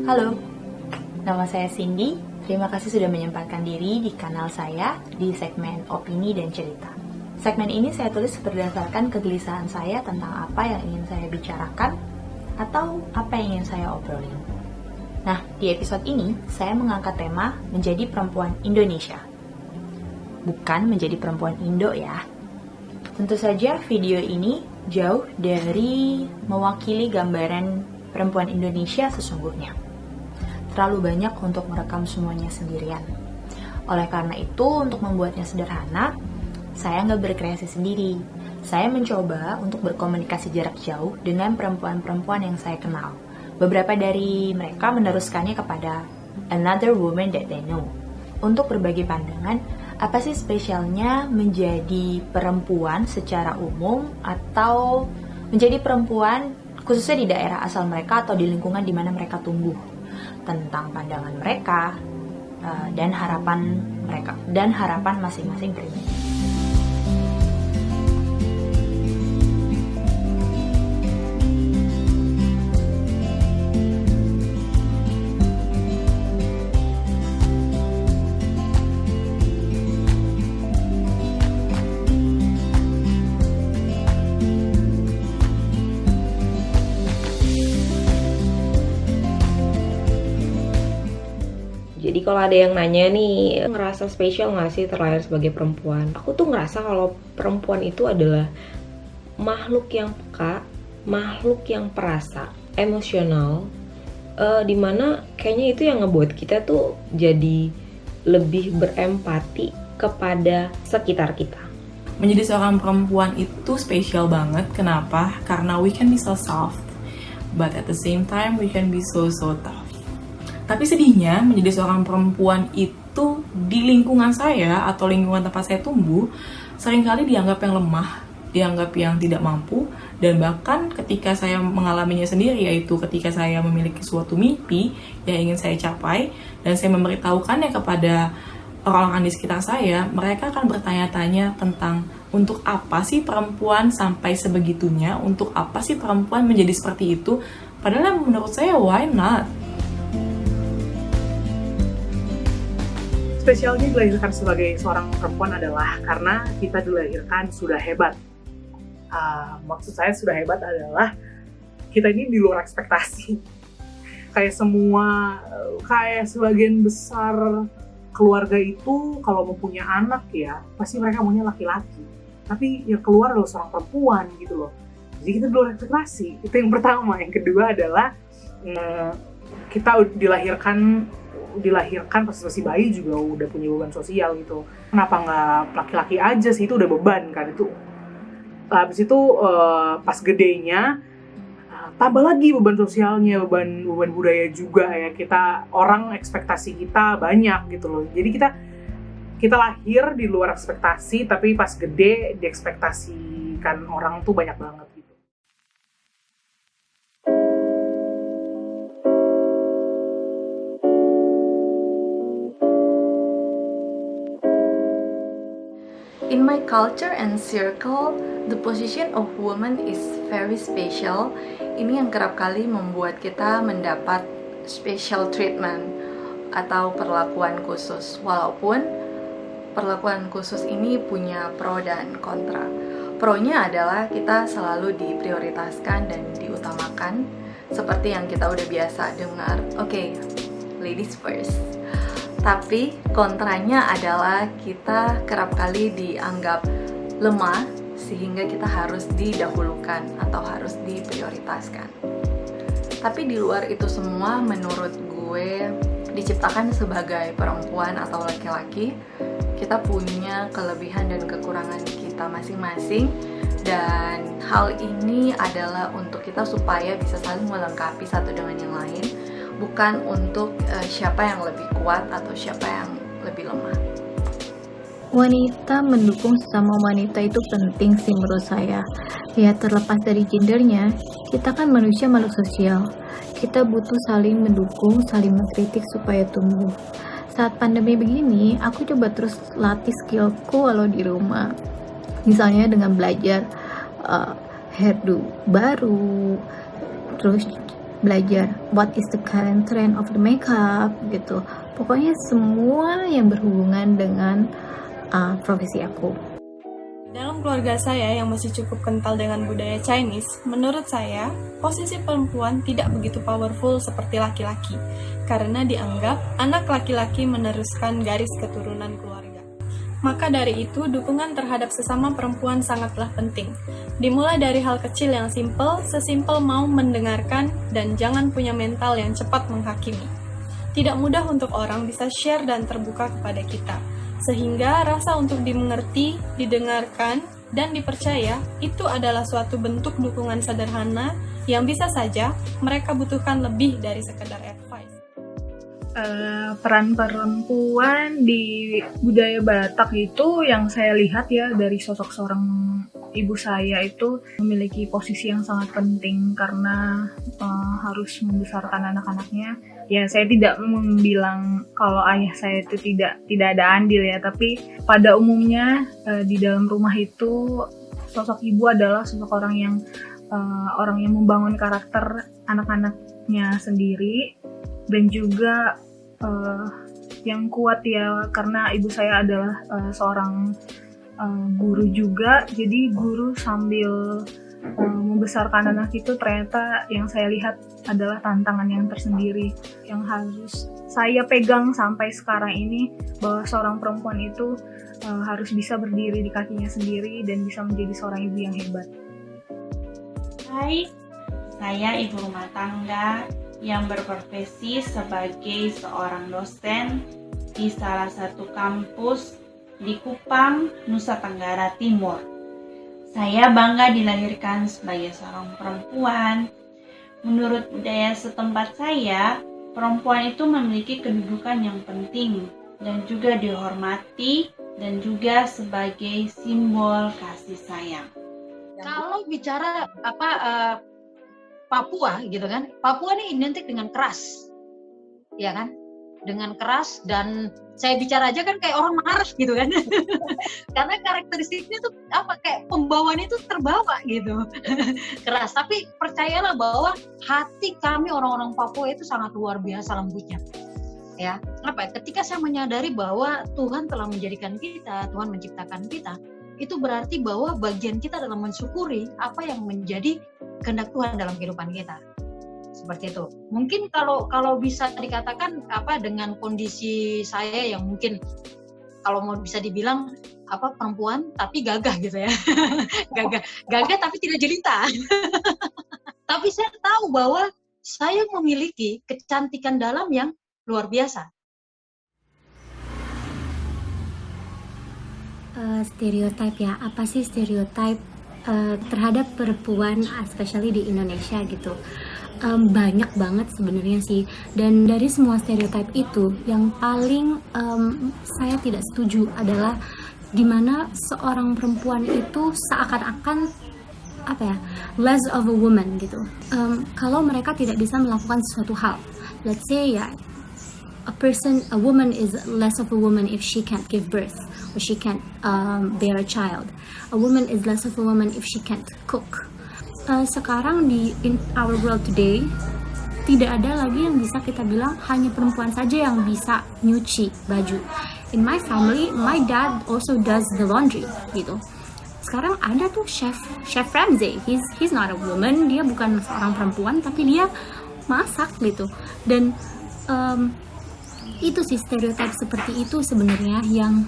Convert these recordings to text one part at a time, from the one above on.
Halo, nama saya Cindy. Terima kasih sudah menyempatkan diri di kanal saya di segmen Opini dan Cerita. Segmen ini saya tulis berdasarkan kegelisahan saya tentang apa yang ingin saya bicarakan atau apa yang ingin saya obrolin. Nah, di episode ini saya mengangkat tema menjadi perempuan Indonesia. Bukan menjadi perempuan Indo ya. Tentu saja video ini jauh dari mewakili gambaran perempuan Indonesia sesungguhnya. Terlalu banyak untuk merekam semuanya sendirian. Oleh karena itu, untuk membuatnya sederhana, saya nggak berkreasi sendiri. Saya mencoba untuk berkomunikasi jarak jauh dengan perempuan-perempuan yang saya kenal. Beberapa dari mereka meneruskannya kepada another woman that they know. Untuk berbagi pandangan, apa sih spesialnya menjadi perempuan secara umum atau menjadi perempuan khususnya di daerah asal mereka atau di lingkungan di mana mereka tumbuh. Tentang pandangan mereka dan harapan masing-masing pribadi. Jadi kalau ada yang nanya nih, ngerasa spesial nggak sih terlahir sebagai perempuan? Aku tuh ngerasa kalau perempuan itu adalah makhluk yang peka, makhluk yang perasa, emosional, dimana kayaknya itu yang ngebuat kita tuh jadi lebih berempati kepada sekitar kita. Menjadi seorang perempuan itu spesial banget. Kenapa? Karena we can be so soft, but at the same time we can be so tough. Tapi sedihnya, menjadi seorang perempuan itu di lingkungan saya atau lingkungan tempat saya tumbuh, seringkali dianggap yang lemah, dianggap yang tidak mampu, dan bahkan ketika saya mengalaminya sendiri, yaitu ketika saya memiliki suatu mimpi yang ingin saya capai, dan saya memberitahukannya kepada orang-orang di sekitar saya, mereka akan bertanya-tanya tentang untuk apa sih perempuan sampai sebegitunya, untuk apa sih perempuan menjadi seperti itu, padahal menurut saya, why not? Spesialnya dilahirkan sebagai seorang perempuan adalah karena kita dilahirkan sudah hebat. Maksud saya sudah hebat adalah kita ini di luar ekspektasi. Kayak sebagian besar keluarga itu kalau mau punya anak ya, pasti mereka maunya laki-laki. Tapi yang keluar adalah seorang perempuan gitu loh. Jadi kita di luar ekspektasi. Itu yang pertama. Yang kedua adalah kita dilahirkan pas masih bayi juga udah punya beban sosial gitu. Kenapa nggak laki-laki aja sih, itu udah beban kan itu. Habis itu pas gedenya tambah lagi beban sosialnya, beban budaya juga ya. Kita orang ekspektasi kita banyak gitu loh. Jadi kita lahir di luar ekspektasi, tapi pas gede diekspektasikan orang tuh banyak banget gitu. In my culture and circle, the position of woman is very special. Ini yang kerap kali membuat kita mendapat special treatment atau perlakuan khusus. Walaupun perlakuan khusus ini punya pro dan kontra. Pro-nya adalah kita selalu diprioritaskan dan diutamakan, seperti yang kita udah biasa dengar. Oke, ladies first. Tapi kontranya adalah kita kerap kali dianggap lemah sehingga kita harus didahulukan atau harus diprioritaskan. Tapi di luar itu semua, menurut gue diciptakan sebagai perempuan atau laki-laki, kita punya kelebihan dan kekurangan kita masing-masing, dan hal ini adalah untuk kita supaya bisa saling melengkapi satu dengan yang lain, bukan untuk siapa yang lebih kuat atau siapa yang lebih lemah. Wanita mendukung sesama wanita itu penting sih menurut saya. Ya, terlepas dari gendernya, kita kan manusia makhluk sosial. Kita butuh saling mendukung, saling mengkritik supaya tumbuh. Saat pandemi begini, aku coba terus latih skillku walau di rumah. Misalnya dengan belajar hairdo baru, terus belajar what is the current trend of the makeup gitu. Pokoknya semua yang berhubungan dengan profesi aku. Dalam keluarga saya yang masih cukup kental dengan budaya Chinese, menurut saya, posisi perempuan tidak begitu powerful seperti laki-laki, karena dianggap anak laki-laki meneruskan garis keturunan keluarga. Maka dari itu, dukungan terhadap sesama perempuan sangatlah penting. Dimulai dari hal kecil yang sesimpel mau mendengarkan, dan jangan punya mental yang cepat menghakimi. Tidak mudah untuk orang bisa share dan terbuka kepada kita, sehingga rasa untuk dimengerti, didengarkan, dan dipercaya itu adalah suatu bentuk dukungan sederhana yang bisa saja mereka butuhkan lebih dari sekedar advice. Peran perempuan di budaya Batak itu yang saya lihat ya dari sosok seorang ibu saya itu memiliki posisi yang sangat penting karena harus membesarkan anak-anaknya. Ya, saya tidak membilang kalau ayah saya itu tidak ada andil ya, tapi pada umumnya di dalam rumah itu sosok ibu adalah sosok orang yang membangun karakter anak-anaknya sendiri dan juga yang kuat ya, karena ibu saya adalah seorang guru juga, jadi guru sambil membesarkan anak itu ternyata yang saya lihat adalah tantangan yang tersendiri yang harus saya pegang sampai sekarang ini, bahwa seorang perempuan itu harus bisa berdiri di kakinya sendiri dan bisa menjadi seorang ibu yang hebat. Hai, saya ibu rumah tangga yang berprofesi sebagai seorang dosen di salah satu kampus di Kupang, Nusa Tenggara Timur. Saya bangga dilahirkan sebagai seorang perempuan. Menurut budaya setempat saya, perempuan itu memiliki kedudukan yang penting dan juga dihormati dan juga sebagai simbol kasih sayang. Kalau bicara Papua gitu kan, Papua ini identik dengan keras, ya kan? Dengan keras, dan saya bicara aja kan kayak orang marah gitu kan. Karena karakteristiknya tuh kayak pembawaannya itu terbawa gitu. Keras, tapi percayalah bahwa hati kami orang-orang Papua itu sangat luar biasa lembutnya. Ya, ketika saya menyadari bahwa Tuhan telah menjadikan kita, Tuhan menciptakan kita, itu berarti bahwa bagian kita adalah mensyukuri apa yang menjadi kehendak Tuhan dalam kehidupan kita. Seperti itu. Mungkin kalau bisa dikatakan dengan kondisi saya yang mungkin kalau mau bisa dibilang perempuan tapi gagah gitu ya. gagah tapi tidak jelita. Tapi saya tahu bahwa saya memiliki kecantikan dalam yang luar biasa. Stereotype ya, apa sih stereotype terhadap perempuan, especially di Indonesia gitu? Banyak banget sebenarnya sih, dan dari semua stereotype itu yang paling saya tidak setuju adalah dimana seorang perempuan itu seakan-akan less of a woman gitu. Kalau mereka tidak bisa melakukan sesuatu hal, let's say ya, a woman is less of a woman if she can't give birth or she can't bear a child. A woman is less of a woman if she can't cook. Sekarang in our world today tidak ada lagi yang bisa kita bilang hanya perempuan saja yang bisa nyuci baju. In my family, my dad also does the laundry gitu. Sekarang ada tuh chef Ramsay. He's not a woman, dia bukan seorang perempuan tapi dia masak gitu. Dan itu sih stereotip seperti itu sebenarnya yang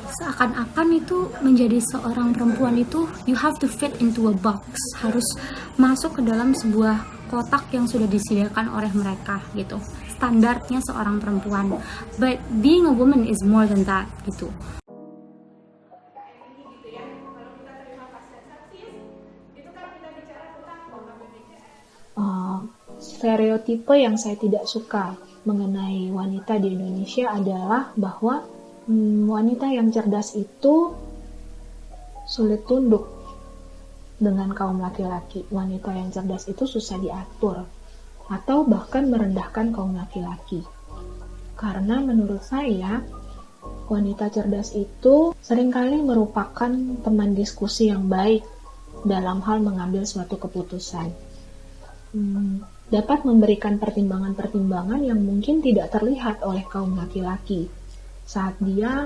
seakan-akan itu menjadi seorang perempuan itu you have to fit into a box, harus masuk ke dalam sebuah kotak yang sudah disediakan oleh mereka gitu, standarnya seorang perempuan. But being a woman is more than that gitu. Stereotipe yang saya tidak suka mengenai wanita di Indonesia adalah bahwa wanita yang cerdas itu sulit tunduk dengan kaum laki-laki. Wanita yang cerdas itu susah diatur atau bahkan merendahkan kaum laki-laki. Karena menurut saya, wanita cerdas itu seringkali merupakan teman diskusi yang baik dalam hal mengambil suatu keputusan. dapat memberikan pertimbangan-pertimbangan yang mungkin tidak terlihat oleh kaum laki-laki saat dia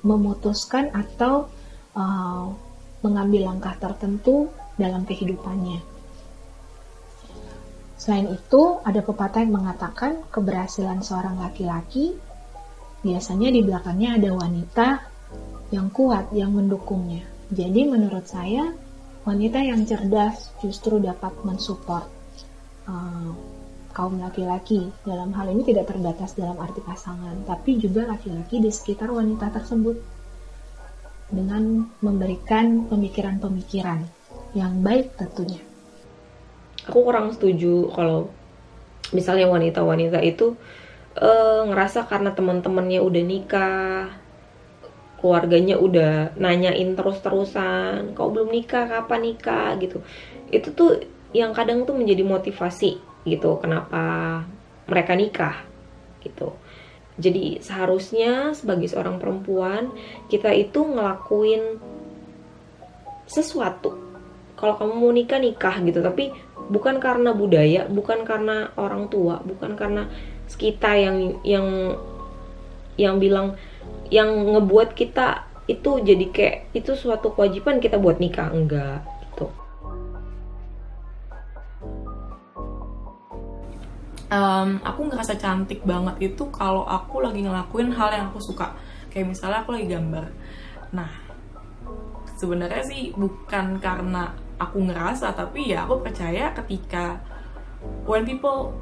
memutuskan atau mengambil langkah tertentu dalam kehidupannya. Selain itu, ada pepatah yang mengatakan keberhasilan seorang laki-laki biasanya di belakangnya ada wanita yang kuat, yang mendukungnya. Jadi menurut saya, wanita yang cerdas justru dapat mensupport kaum laki-laki. Dalam hal ini tidak terbatas dalam arti pasangan, tapi juga laki-laki di sekitar wanita tersebut dengan memberikan pemikiran-pemikiran yang baik tentunya. Aku kurang setuju kalau misalnya wanita-wanita itu ngerasa karena teman-temannya udah nikah, keluarganya udah nanyain terus-terusan, kau belum nikah, kapan nikah gitu. Itu tuh yang kadang tuh menjadi motivasi gitu, kenapa mereka nikah gitu. Jadi seharusnya sebagai seorang perempuan kita itu ngelakuin sesuatu. Kalau kamu mau nikah, nikah gitu, tapi bukan karena budaya, bukan karena orang tua, bukan karena kita yang bilang, yang ngebuat kita itu jadi kayak itu suatu kewajiban kita buat nikah, enggak gitu. Aku ngerasa cantik banget itu kalau aku lagi ngelakuin hal yang aku suka. Kayak misalnya aku lagi gambar. Nah, sebenarnya sih bukan karena aku ngerasa, tapi ya aku percaya ketika when people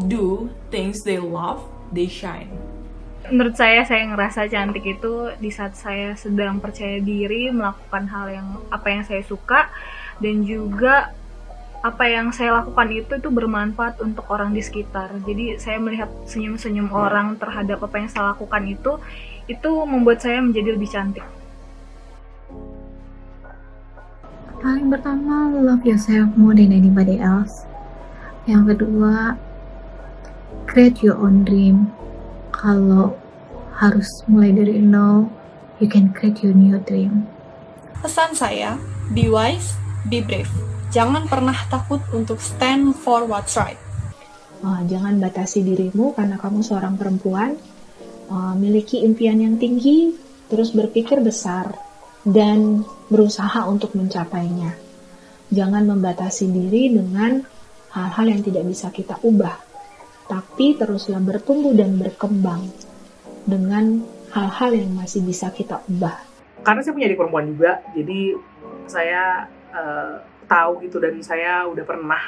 do things they love, they shine. Menurut saya ngerasa cantik itu di saat saya sedang percaya diri melakukan hal yang apa yang saya suka, dan juga apa yang saya lakukan itu bermanfaat untuk orang di sekitar. Jadi saya melihat senyum-senyum orang terhadap apa yang saya lakukan itu membuat saya menjadi lebih cantik. Paling pertama, love yourself more than anybody else. Yang kedua, create your own dream. Kalau harus mulai dari nol, you can create your new dream. Pesan saya, be wise, be brave. Jangan pernah takut untuk stand for what's right. Jangan batasi dirimu karena kamu seorang perempuan. Miliki impian yang tinggi, terus berpikir besar, dan berusaha untuk mencapainya. Jangan membatasi diri dengan hal-hal yang tidak bisa kita ubah, tapi teruslah bertumbuh dan berkembang dengan hal-hal yang masih bisa kita ubah. Karena saya punya adik perempuan juga, jadi saya tahu gitu, dan saya udah pernah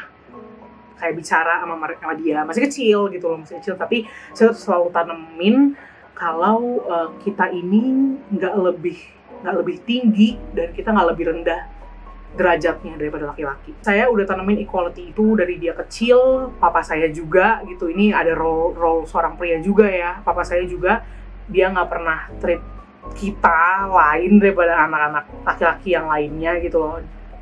kayak bicara sama dia, masih kecil gitu loh, masih kecil, tapi saya selalu tanemin kalau kita ini nggak lebih tinggi dan kita nggak lebih rendah derajatnya daripada laki-laki. Saya udah tanemin equality itu dari dia kecil. Papa saya juga gitu, ini ada role seorang pria juga ya. Papa saya juga, dia nggak pernah treat kita lain daripada anak-anak laki-laki yang lainnya gitu loh.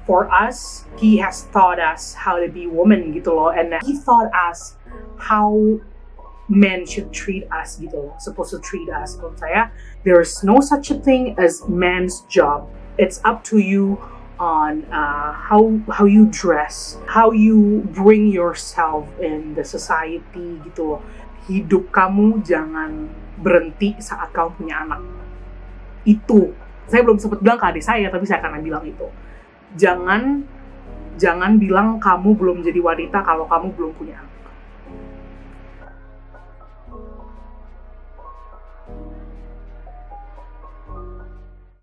For us, he has taught us how to be woman gitu loh, and he taught us how men should treat us gitu loh, supposed to treat us. Menurut saya, there's no such a thing as man's job. It's up to you on how you dress, how you bring yourself in the society gitu loh. Hidup kamu jangan berhenti saat kamu punya anak. Itu saya belum sempat bilang ke adik saya, tapi saya akan bilang itu. Jangan bilang kamu belum jadi wanita kalau kamu belum punya anak.